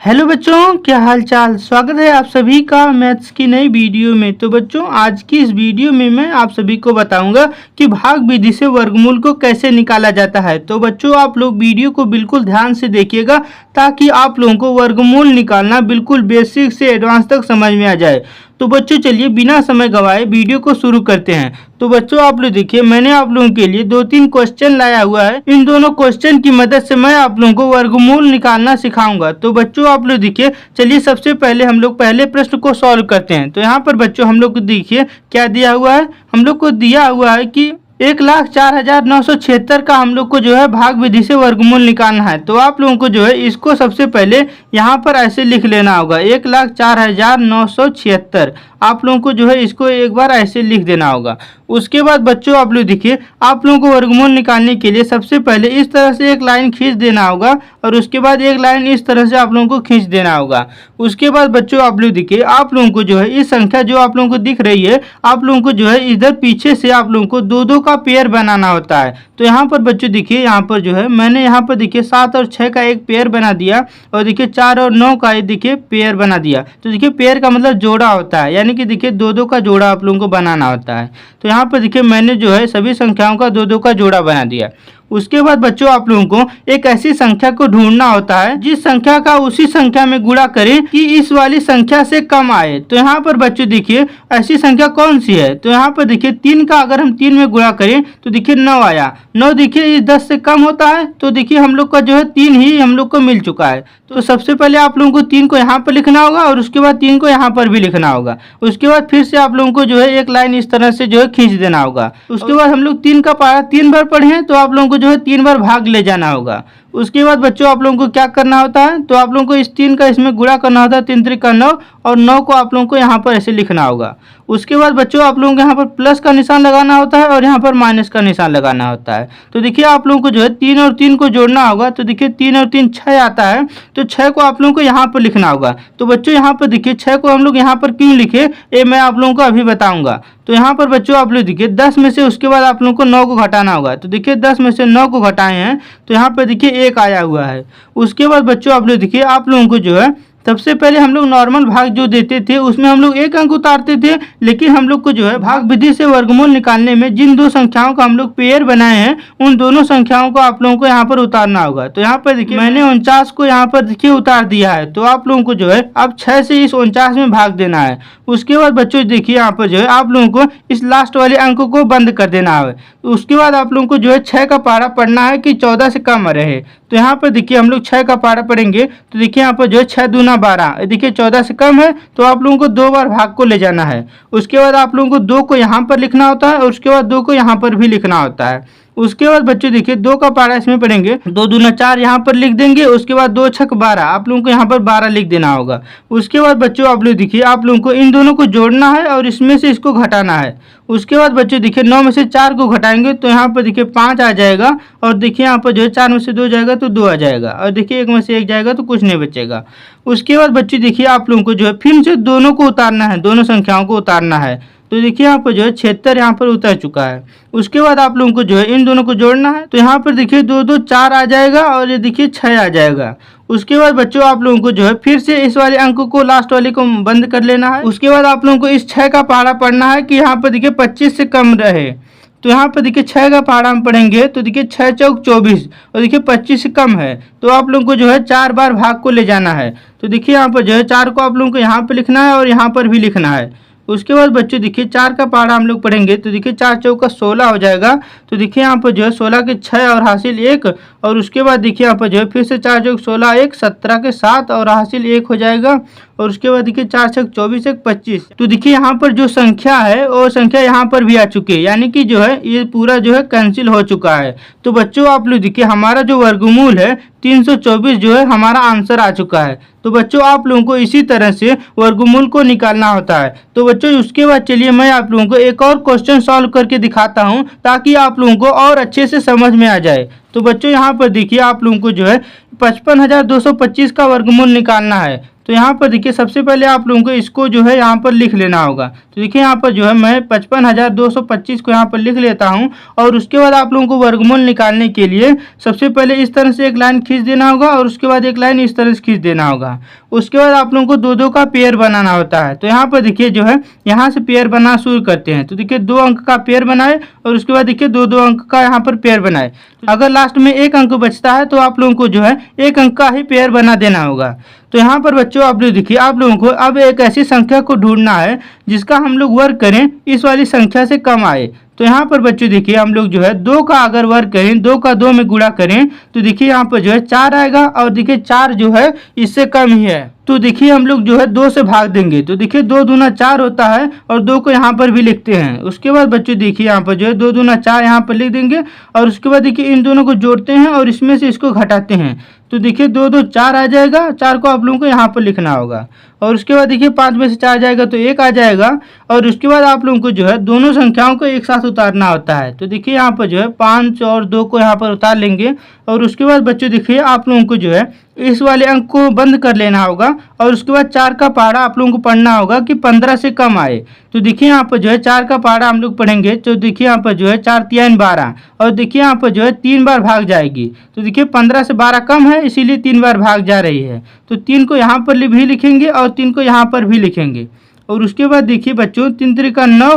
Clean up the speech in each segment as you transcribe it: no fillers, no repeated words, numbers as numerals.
Hello बच्चों, क्या हाल चाल। स्वागत है आप सभी का मैथ्स की नई वीडियो में। तो बच्चों, आज की इस वीडियो में मैं आप सभी को बताऊंगा कि भाग विधि से वर्गमूल को कैसे निकाला जाता है। तो बच्चों, आप लोग वीडियो को बिल्कुल ध्यान से देखिएगा ताकि आप लोगों को वर्गमूल निकालना बिल्कुल बेसिक से एडवांस तक समझ में आ जाए। तो बच्चों, चलिए बिना समय गवाए वीडियो को शुरू करते हैं। तो बच्चों, आप लोग देखिए, मैंने आप लोगों के लिए 2-3 क्वेश्चन लाया हुआ है। इन दोनों क्वेश्चन की मदद से मैं आप लोगों को वर्गमूल निकालना सिखाऊंगा। तो बच्चों, आप लोग देखिए, चलिए सबसे पहले हम लोग पहले प्रश्न को सॉल्व करते हैं। तो यहाँ पर बच्चों हम लोग को देखिए क्या दिया हुआ है। हम लोग को दिया हुआ है कि 1,04,976 का हम लोग को जो है भाग विधि से वर्गमूल निकालना है। तो आप लोगों को जो है इसको सबसे पहले यहाँ पर ऐसे लिख लेना होगा, 1,04,976। आप लोगों को जो है इसको एक बार ऐसे लिख देना होगा। उसके बाद बच्चों आप लोग देखिए, आप लोगों को वर्गमूल निकालने के लिए सबसे पहले इस तरह से एक लाइन खींच देना होगा और उसके बाद एक लाइन इस तरह से आप लोगों को खींच देना होगा। उसके बाद बच्चों आप लोग देखिए, आप लोगों को जो है इस संख्या जो आप लोगों को दिख रही है, आप लोगों को जो है इधर पीछे से आप लोगों को दो दो का पेयर बनाना होता है। तो यहाँ पर बच्चों देखिए, यहाँ पर जो है मैंने यहाँ पर देखिए 7 और 6 का एक पेयर बना दिया और देखिए 4 और 9 का देखिए पेयर बना दिया। तो देखिए पेयर का मतलब जोड़ा होता है, यानी कि देखिए दो दो का जोड़ा आप लोगों को बनाना होता है। तो यहाँ पर देखिए मैंने जो है सभी संख्याओं का दो दो का जोड़ा बना दिया। उसके बाद बच्चों आप लोगों को एक ऐसी संख्या को ढूंढना होता है जिस संख्या का उसी संख्या में गुणा करें कि इस वाली संख्या से कम आए। तो यहाँ पर बच्चों देखिए ऐसी संख्या कौन सी है। तो यहाँ पर देखिए 3 का अगर हम 3 में गुणा करें तो देखिए 9 आया। 9 देखिए इस 10 से कम होता है, तो देखिए हम लोग का जो है 3 ही हम लोग को मिल चुका है। तो सबसे पहले आप लोगों को 3 को यहाँ पर लिखना होगा और उसके बाद 3 को यहाँ पर भी लिखना होगा। उसके बाद फिर से आप लोगों को जो है एक लाइन इस तरह से जो है खींच देना होगा। उसके बाद हम लोग 3 का पारा 3 बार पढ़े हैं, तो आप लोगों को जो है 3 बार भाग ले जाना होगा। उसके बाद बच्चों आप लोगों को क्या करना होता है, तो आप लोगों को इस 3 का इसमें गुणा करना होता है, 3 3 का 9 और 9 को आप लोगों को यहाँ पर ऐसे लिखना होगा। उसके बाद बच्चों आप लोगों को यहाँ पर प्लस का निशान लगाना होता है और यहाँ पर माइनस का निशान लगाना होता है। तो देखिए आप लोगों को जो है 3 और 3 को जोड़ना होगा। तो देखिए 3 और 3 6 आता है, तो 6 को आप लोगों को यहाँ पर लिखना होगा। तो बच्चों यहाँ पर देखिए 6 को हम लोग यहाँ पर क्यों लिखे, ये मैं आप लोगों को अभी बताऊंगा। तो यहाँ पर बच्चों आप लोग देखिए 10 में से उसके बाद आप लोगों को 9 को घटाना होगा। तो देखिए 10 में से 9 को घटाए हैं तो यहाँ पर देखिए 1 आया हुआ है। उसके बाद बच्चों आप लोग देखिए, आप लोगों को जो है सबसे पहले हम लोग नॉर्मल भाग जो देते थे उसमें हम लोग 1 अंक उतारते थे, लेकिन हम लोग को जो है भाग विधि से वर्गमूल निकालने में जिन दो संख्याओं का हम लोग पेयर बनाए हैं उन दोनों संख्याओं को आप लोगों को यहाँ पर उतारना होगा। तो यहाँ पर देखिए मैंने 49 को यहाँ पर देखिए उतार दिया है। तो आप लोगों को जो है अब 6 से इस 49 में भाग देना है। उसके बाद बच्चों देखिए यहाँ पर जो है आप लोगों को इस लास्ट वाले अंक को बंद कर देना है। तो उसके बाद आप लोगों को जो है 6 का पारा पढ़ना है कि 14 से कम रहे। तो यहाँ पर देखिए हम लोग 6 का पारा पढ़ेंगे तो देखिए यहाँ पर जो है 6 दूना 12, देखिए 14 से कम है, तो आप लोगों को 2 बार भाग को ले जाना है। उसके बाद आप लोगों को 2 को यहाँ पर लिखना होता है और उसके बाद 2 को यहाँ पर भी लिखना होता है। उसके बाद बच्चों देखिए 2 का पारा इसमें पढ़ेंगे, 2 दूना 4 यहाँ पर लिख देंगे। उसके बाद 2 छक 12, आप लोगों को यहाँ पर 12 लिख देना होगा। उसके बाद बच्चों आप लोग देखिए, आप लोगों को इन दोनों को जोड़ना है और इसमें से इसको घटाना है। उसके बाद बच्चों देखिए 9 में से 4 को घटाएंगे तो यहाँ पर देखिए 5 आ जाएगा और देखिए यहाँ पर जो है 4 में से 2 जाएगा तो 2 आ जाएगा और देखिए 1 में से 1 जाएगा तो कुछ नहीं बचेगा। उसके बाद बच्चों देखिए आप लोगों को जो है फिर से दोनों को उतारना है, दोनों संख्याओं को उतारना है। तो देखिए यहाँ पर जो है 76 यहाँ पर उतर चुका है। उसके बाद आप लोगों को जो है इन दोनों को जोड़ना है। तो यहाँ पर देखिए 2 2 4 आ जाएगा और ये देखिए 6 आ जाएगा। उसके बाद बच्चों आप लोगों को जो है फिर से इस वाले अंक को लास्ट वाले को बंद कर लेना है। उसके बाद आप लोगों को इस 6 का पहाड़ा पढ़ना है कि यहाँ पर देखिए 25 से कम रहे। तो यहाँ पर देखिए 6 का पहाड़ा हम पढ़ेंगे तो देखिए 6 चौक 24 और देखिए 25 से कम है, तो आप लोगों को जो है 4 बार भाग को ले जाना है। तो देखिए यहाँ पर जो है 4 को आप लोगों को यहाँ पर लिखना है और यहाँ पर भी लिखना है। उसके बाद बच्चों देखिए 4 का पहाड़ा हम लोग पढ़ेंगे तो देखिए 4 चौका 16 हो जाएगा। तो देखिए यहाँ पर जो है 16 के 6 और हासिल 1 और उसके बाद देखिए यहाँ पर जो है फिर से 4 चौक 16 1 17 के 7 और हासिल 1 हो जाएगा। और उसके बाद देखिए 4 छक 24 1 25। तो देखिए यहाँ पर जो संख्या है वो संख्या यहाँ पर भी आ चुकी है, यानी कि जो है ये पूरा जो है कैंसिल हो चुका है। तो बच्चों आप लोग देखिए हमारा जो वर्गमूल है 324 जो है हमारा आंसर आ चुका है। तो बच्चों आप लोगों को इसी तरह से वर्गमूल को निकालना होता है। तो बच्चों उसके बाद चलिए मैं आप लोगों को एक और क्वेश्चन सॉल्व करके दिखाता हूं ताकि आप लोगों को और अच्छे से समझ में आ जाए। तो बच्चों यहाँ पर देखिए आप लोगों को जो है 55,225 का वर्गमूल निकालना है। तो यहाँ पर देखिए सबसे पहले आप लोगों को इसको जो है यहाँ पर लिख लेना होगा। तो देखिए यहाँ पर जो है मैं 55,225 को यहाँ पर लिख लेता हूँ। और उसके बाद आप लोगों को वर्गमूल निकालने के लिए सबसे पहले इस तरह से एक लाइन खींच देना होगा और उसके बाद एक लाइन इस तरह से खींच देना होगा। उसके बाद आप लोगों को दो दो का पेयर बनाना होता है। तो यहाँ पर देखिए जो है यहाँ से पेयर बनाना शुरू करते हैं। तो देखिए 2 अंक का पेयर बनाए और उसके बाद देखिए 2-2 अंक का यहाँ पर पेयर बनाए। अगर लास्ट में 1 अंक बचता है तो आप लोगों को जो है 1 अंक का ही पेयर बना देना होगा। तो यहाँ पर बच्चों आप लोग देखिए आप लोगों को अब एक ऐसी संख्या को ढूंढना है जिसका हम लोग वर्ग करें इस वाली संख्या से कम आए। तो यहाँ पर बच्चों देखिए हम लोग जो है 2 का अगर वर्ग करें, 2 का 2 में गुणा करें तो देखिए यहाँ पर जो है 4 आएगा और देखिए 4 जो है इससे कम ही है। तो देखिए हम लोग जो है 2 से भाग देंगे। तो देखिए 2 दूना 4 होता है और 2 को यहाँ पर भी लिखते हैं। उसके बाद बच्चों देखिए यहाँ पर जो है 2 दूना 4 यहाँ पर लिख देंगे और उसके बाद देखिए इन दोनों को जोड़ते हैं और इसमें से इसको घटाते हैं। तो देखिए 2 2 4 आ जाएगा। 4 को आप लोगों को यहाँ पर लिखना होगा और उसके बाद देखिए 5 में से 4 जाएगा तो 1 आ जाएगा। और उसके बाद आप लोगों को जो है दोनों संख्याओं को एक साथ उतारना होता है। तो देखिए यहाँ पर जो है 5 और 2 को यहाँ पर उतार लेंगे और उसके बाद बच्चों देखिए आप लोगों को जो है इस वाले अंक को बंद कर लेना होगा और उसके बाद 4 का पहाड़ा आप लोगों को पढ़ना होगा कि 15 से कम आए। तो देखिए यहाँ पर जो है 4 का पहाड़ा हम लोग पढ़ेंगे। तो देखिए यहाँ पर जो है 4 3 12 और देखिए यहाँ पर जो है 3 बार भाग जाएगी। तो देखिए 15 से 12 कम है इसीलिए 3 बार भाग जा रही है। तो 3 को यहाँ पर भी लिखेंगे और 3 को यहाँ पर भी लिखेंगे। और उसके बाद देखिए बच्चों 3 3 9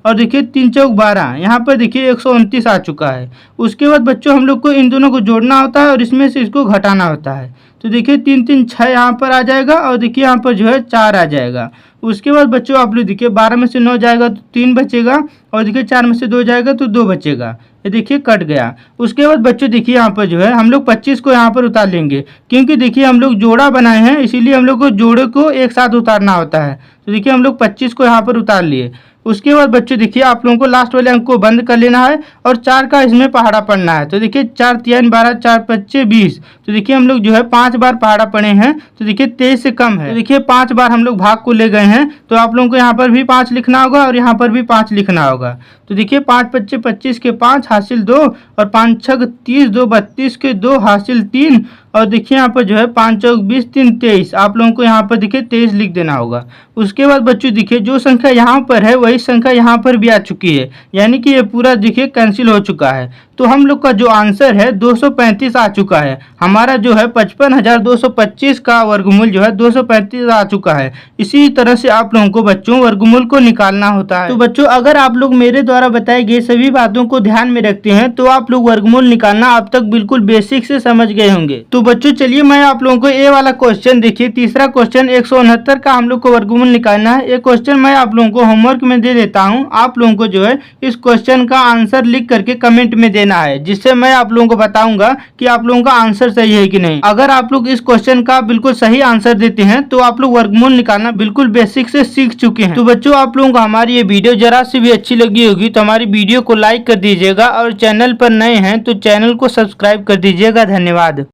और देखिए 3 चौक 12 यहाँ पर देखिए 129 आ चुका है। उसके बाद बच्चों हम लोग को इन दोनों को जोड़ना होता है और इसमें से इसको घटाना होता है। तो देखिए 3 3 6 यहाँ पर आ जाएगा और देखिए यहाँ पर जो है 4 आ जाएगा। उसके बाद बच्चों आप लोग देखिए 12 में से 9 जाएगा तो 3 बचेगा और देखिए 4 में से 2 जाएगा तो 2 बचेगा। ये देखिए कट गया। उसके बाद बच्चों देखिए यहाँ पर जो है हम लोग 25 को यहाँ पर उतार लेंगे क्योंकि देखिए हम लोग जोड़ा बनाए हैं इसीलिए हम लोग को जोड़े को एक साथ उतारना होता है। तो देखिए हम लोग 25 को यहाँ पर उतार लिए। उसके बाद बच्चों देखिए आप लोगों को लास्ट वाले अंक को बंद कर लेना है और 4 का इसमें पहाड़ा पढ़ना है। तो देखिए 4 3 12 4 5 20। तो देखिए हम लोग जो है 5 बार पहाड़ा पढ़े हैं। तो देखिए 23 से कम है। तो देखिए 5 बार हम लोग भाग को ले गए हैं तो आप लोगों को यहाँ पर भी 5 लिखना होगा और यहाँ पर भी 5 लिखना होगा। तो देखिए 5 5 25 के 5 हासिल 2 और 5 6 30 2 32 के 2 हासिल 3 और देखिए यहाँ पर जो है 5 चौक 20 3 23। आप लोगों को यहाँ पर देखिए 23 लिख देना होगा। उसके बाद बच्चों देखिए जो संख्या यहाँ पर है वही संख्या यहाँ पर भी आ चुकी है यानी कि ये पूरा देखिए कैंसिल हो चुका है। तो हम लोग का जो आंसर है 235 आ चुका है। हमारा जो है 55,225 का वर्गमूल जो है 235 आ चुका है। इसी तरह से आप लोगों को बच्चों वर्गमूल को निकालना होता है। तो बच्चों अगर आप लोग मेरे द्वारा बताई गई सभी बातों को ध्यान में रखते हैं तो आप लोग वर्गमूल निकालना अब तक बिल्कुल बेसिक से समझ गए होंगे। तो बच्चों चलिए मैं आप लोगों को ये वाला क्वेश्चन देखिए तीसरा क्वेश्चन 169 का हम लोग को वर्गमूल निकालना है। ये क्वेश्चन मैं आप लोगों को होमवर्क में दे देता हूँ। आप लोगों को जो है इस क्वेश्चन का आंसर लिख करके कमेंट में देना है जिससे मैं आप लोगों को बताऊंगा कि आप लोगों का आंसर सही है कि नहीं। अगर आप लोग इस क्वेश्चन का बिल्कुल सही आंसर देते हैं तो आप लोग वर्गमूल निकालना बिल्कुल बेसिक से सीख चुके हैं। तो बच्चों आप लोगों को हमारी ये वीडियो जरा सी भी अच्छी लगी होगी तो हमारी वीडियो को लाइक कर दीजिएगा और चैनल पर नए हैं तो चैनल को सब्सक्राइब कर दीजिएगा। धन्यवाद।